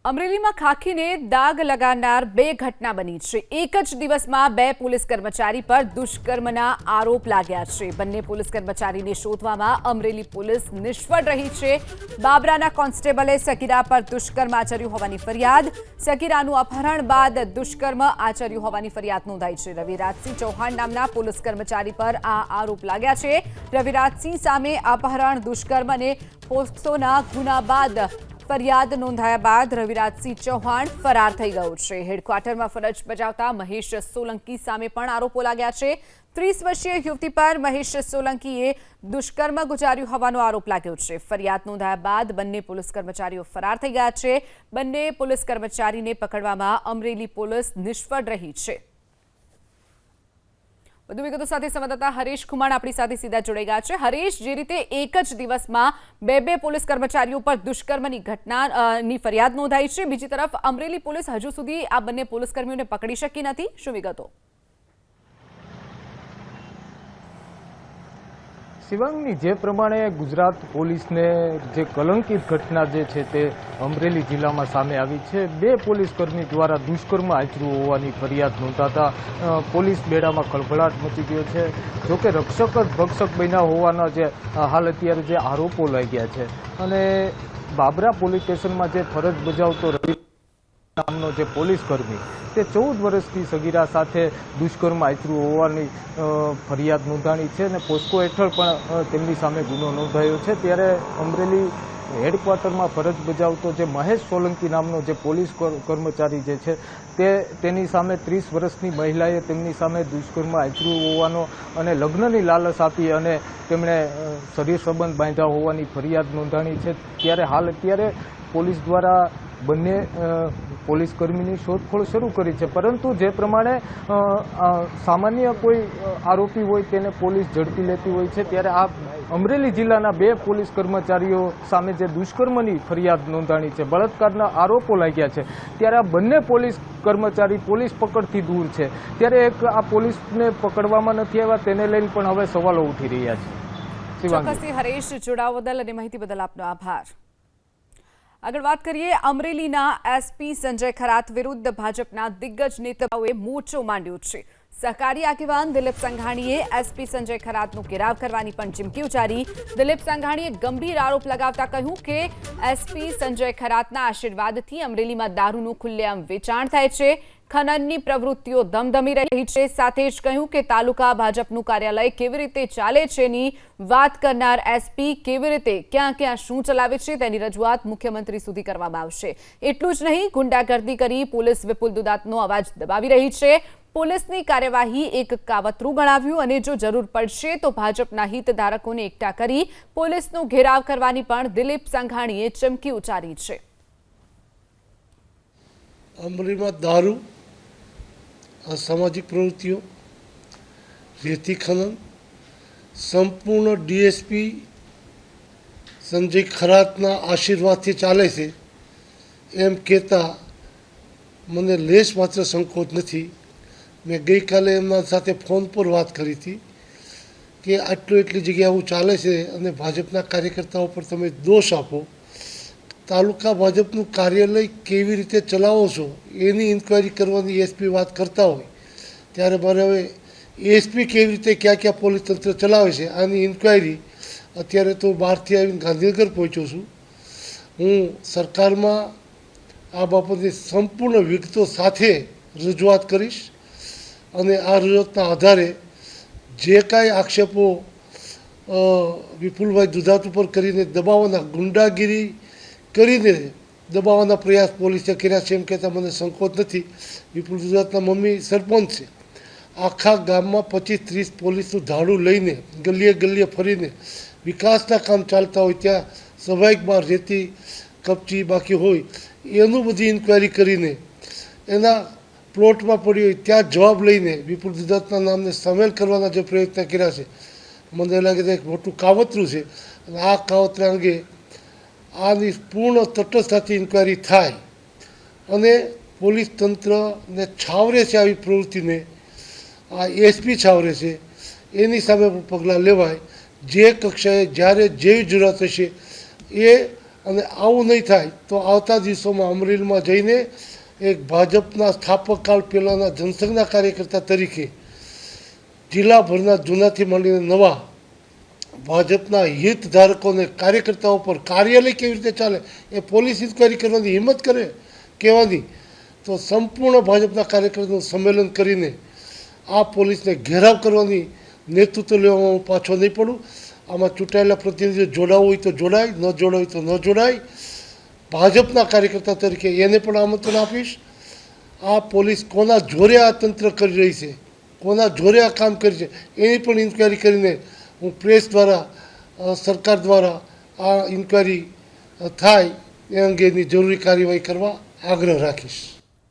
અમરેલીમાં ખાખીને દાગ લગાડનાર બે ઘટના બની છે। એક જ દિવસમાં બે પોલીસ કર્મચારી પર દુષ્કર્મના આરોપ લાગ્યા છે। બંને પોલીસ કર્મચારીને શોધવામાં અમરેલી પોલીસ નિષ્ફળ રહી છે। બાબરાના કોન્સ્ટેબલે સગીરા પર દુષ્કર્મ આચર્યું હોવાની ફરિયાદ। સગીરાનું અપહરણ બાદ દુષ્કર્મ આચર્યું હોવાની ફરિયાદ નોંધાઈ છે। રવિરાજસિંહ ચૌહાણ નામના પોલીસ કર્મચારી પર આ આરોપ લાગ્યા છે। રવિરાજસિંહ સામે અપહરણ, દુષ્કર્મ અને પોક્સોના ગુના બાદ ફરિયાદ નોંધાયા બાદ રવિરાજસિંહ ચૌહાણ ફરાર થઈ ગયો છે। હેડક્વાર્ટરમાં ફરજ બજાવતા મહેશ સોલંકી સામે પણ આરોપો લાગ્યા છે। 30 વર્ષીય યુવતી પર મહેશ સોલંકીએ દુષ્કર્મ ગુજાર્યું હોવાનો આરોપ લાગ્યો છે। ફરિયાદ નોંધાયા બાદ બંને પોલીસ કર્મચારીઓ ફરાર થઈ ગયા છે। બંને પોલીસ કર્મચારીને પકડવામાં અમરેલી પોલીસ નિષ્ફળ રહી છે। વધુ વિગતો સાથે સંવાદદાતા હરેશ ખુમાણ આપણી સાથે સીધા જોડાઈ ગયા છે। હરેશ, જે રીતે એક જ દિવસમાં બે પોલીસ કર્મચારીઓ પર દુષ્કર્મની ઘટનાની ફરિયાદ નોંધાઈ છે, બીજી તરફ અમરેલી પોલીસ હજુ સુધી આ બંને પોલીસકર્મીઓને પકડી શકી નથી, શું વિગતો? શિવાંગની, જે પ્રમાણે ગુજરાત પોલીસને જે કલંકિત ઘટના જે છે તે અમરેલી જિલ્લામાં સામે આવી છે। બે પોલીસકર્મી દ્વારા દુષ્કર્મ આચર્યું હોવાની ફરિયાદ નોંધાતા પોલીસ બેડામાં ખળભળાટ મચી ગયો છે। જોકે રક્ષક જ ભક્ષક બન્યા હોવાના જે હાલ અત્યારે જે આરોપો લાગ્યા છે અને બાબરા પોલીસ સ્ટેશનમાં જે ફરજ બજાવતો રવિ નામનો જે પોલીસકર્મી તે 14 વર્ષની સગીરા સાથે દુષ્કર્મ આચર્યું હોવાની ફરિયાદ નોંધાણી છે અને પોસ્કો હેઠળ પણ તેમની સામે ગુનો નોંધાયો છે। ત્યારે અમરેલી હેડક્વાર્ટરમાં ફરજ બજાવતો જે મહેશ સોલંકી નામનો જે પોલીસ કર્મચારી જે છે તેની સામે 30 વર્ષની મહિલાએ તેમની સામે દુષ્કર્મ આચર્યું હોવાનો અને લગ્નની લાલચ આપી અને તેમણે શરીર સંબંધ બાંધ્યા હોવાની ફરિયાદ નોંધાણી છે। ત્યારે હાલ અત્યારે પોલીસ દ્વારા બંને પોલીસકર્મીની શોધખોળ શરૂ કરી છે, પરંતુ જે પ્રમાણે સામાન્ય કોઈ આરોપી હોય તેને પોલીસ ઝડપી લેતી હોય છે, ત્યારે આ અમરેલી જિલ્લાના બે પોલીસ કર્મચારીઓ સામે જે દુષ્કર્મની ફરિયાદ નોંધાણી છે, બળાત્કારના આરોપો લાગ્યા છે, ત્યારે આ બંને પોલીસ કર્મચારી પોલીસ પકડથી દૂર છે। ત્યારે એક આ પોલીસને પકડવામાં નથી આવ્યા તેને લઈને પણ હવે સવાલો ઉઠી રહ્યા છે। ચોક્કસથી હરેશ, જોડાવા બદલ અને માહિતી બદલ આપનો આભાર। આગળ વાત કરીએ, અમરેલીના એસપી સંજય ખરાત વિરુદ્ધ ભાજપના દિગ્ગજ નેતાઓએ મોરચો માંડ્યો છે। સહકારી આગેવાન દિલીપ સંઘાણીએ એસપી સંજય ખરાતનો ઘેરાવ કરવાની પણ ચીમકી ઉચ્ચારી। દિલીપ સંઘાણીએ ગંભીર આરોપ લગાવતા કહ્યું કે એસપી સંજય ખરાતના આશીર્વાદથી અમરેલીમાં દારૂનું ખુલ્લેઆમ વેચાણ થાય છે, ખનનની પ્રવૃત્તિઓ ધમધમી રહી છે। સાથે જ કહ્યું કે તાલુકા ભાજપનું કાર્યાલય કેવી રીતે ચાલે છે ની વાત કરનાર એસપી કેવી રીતે ક્યાં ક્યાં શું ચલાવે છે તેની રજૂઆત મુખ્યમંત્રી સુધી કરવામાં આવશે। એટલું જ નહીં, ગુંડાગર્દી કરી પોલીસ વિપુલ દુદાતનો અવાજ દબાવી રહી છે। પોલીસની કાર્યવાહી એક કાવતરું ગણાવ્યું અને જો જરૂર પડશે તો ભાજપના હિતધારકોને એકઠા કરી પોલીસનો ઘેરાવ કરવાની પણ દિલીપ સંઘાણીએ ચીમકી ઉચ્ચારી છે। અમરેલીમાં દારૂ, અસામાજિક પ્રવૃત્તિઓ, રેતી ખનન સંપૂર્ણ ડીએસપી સંજય ખરાતના આશીર્વાદથી ચાલે છે એમ કહેતા મને લેશ માત્ર સંકોચ નથી। મેં ગઈકાલે એમના સાથે ફોન પર વાત કરી હતી કે એટલી જગ્યા આવું ચાલે છે અને ભાજપના કાર્યકર્તાઓ પર તમે દોષ આપો, તાલુકા ભાજપનું કાર્યાલય કેવી રીતે ચલાવો છો એની ઇન્ક્વાયરી કરવાની એસપી વાત કરતા હોય ત્યારે મારે હવે એસપી કેવી રીતે ક્યાં ક્યાં પોલીસ તંત્ર ચલાવે છે આની ઇન્ક્વાયરી અત્યારે તો બહારથી આવીને ગાંધીનગર પહોંચ્યો છું। હું સરકારમાં આ બાબતની સંપૂર્ણ વિગતો સાથે રજૂઆત કરીશ અને આ રજૂઆતના આધારે જે કાંઈ આક્ષેપો વિપુલભાઈ દુધાત ઉપર કરીને દબાવવાના, ગુંડાગીરી કરીને દબાવવાના પ્રયાસ પોલીસે કર્યા છે એમ કહેતા મને સંકોચ નથી। વિપુલ દુધાતના મમ્મી સરપંચ છે, આખા ગામમાં 25-30 પોલીસનું ધાડું લઈને ગલીએ ગલીએ ફરીને વિકાસના કામ ચાલતા હોય ત્યાં સ્વાભાવિકમાં રેતી કપચી બાકી હોય એનું બધી ઇન્ક્વાયરી કરીને એના પ્લોટમાં પડી હોય ત્યાં જવાબ લઈને વિપુલ દુધાતના નામને સામેલ કરવાના જે પ્રયત્ન કર્યા છે મને લાગે છે એક મોટું કાવતરું છે અને આ કાવતરા અંગે આની પૂર્ણ તટસ્થતાથી ઇન્ક્વાયરી થાય અને પોલીસ તંત્રને છાવરે છે આવી પ્રવૃત્તિને, આ એસપી છાવરે છે એની સામે પગલાં લેવાય। જે કક્ષાએ જ્યારે જેવી જરૂરત હશે એ અને આવું નહીં થાય તો આવતા દિવસોમાં અમરેલીમાં જઈને એક ભાજપના સ્થાપકકાળ પહેલાંના જનસંઘના કાર્યકર્તા તરીકે જિલ્લાભરના જૂનાથી માંડીને નવા ભાજપના હિતધારકોને કાર્યકર્તાઓ પર કાર્યાલય કેવી રીતે ચાલે એ પોલીસ ઇન્ક્વાયરી કરવાની હિંમત કરે કહેવાની, તો સંપૂર્ણ ભાજપના કાર્યકર્તાનું સંમેલન કરીને આ પોલીસને ઘેરાવ કરવાની નેતૃત્વ લેવામાં હું પાછો નહીં પડું. આમાં ચૂંટાયેલા પ્રતિનિધિઓ જોડાવું હોય તો જોડાય, ન જોડાવું હોય તો ન જોડાય. ભાજપના કાર્યકર્તા તરીકે એને પણ આમંત્રણ આપીશ. આ પોલીસ કોના જોરે આ તંત્ર કરી રહી છે, કોના જોરે આ કામ કરી છે, એની પણ ઇન્ક્વાયરી કરીને હું પ્રેસ દ્વારા, સરકાર દ્વારા આ ઇન્ક્વાયરી થાય એ અંગેની જરૂરી કાર્યવાહી કરવા આગ્રહ રાખીશ.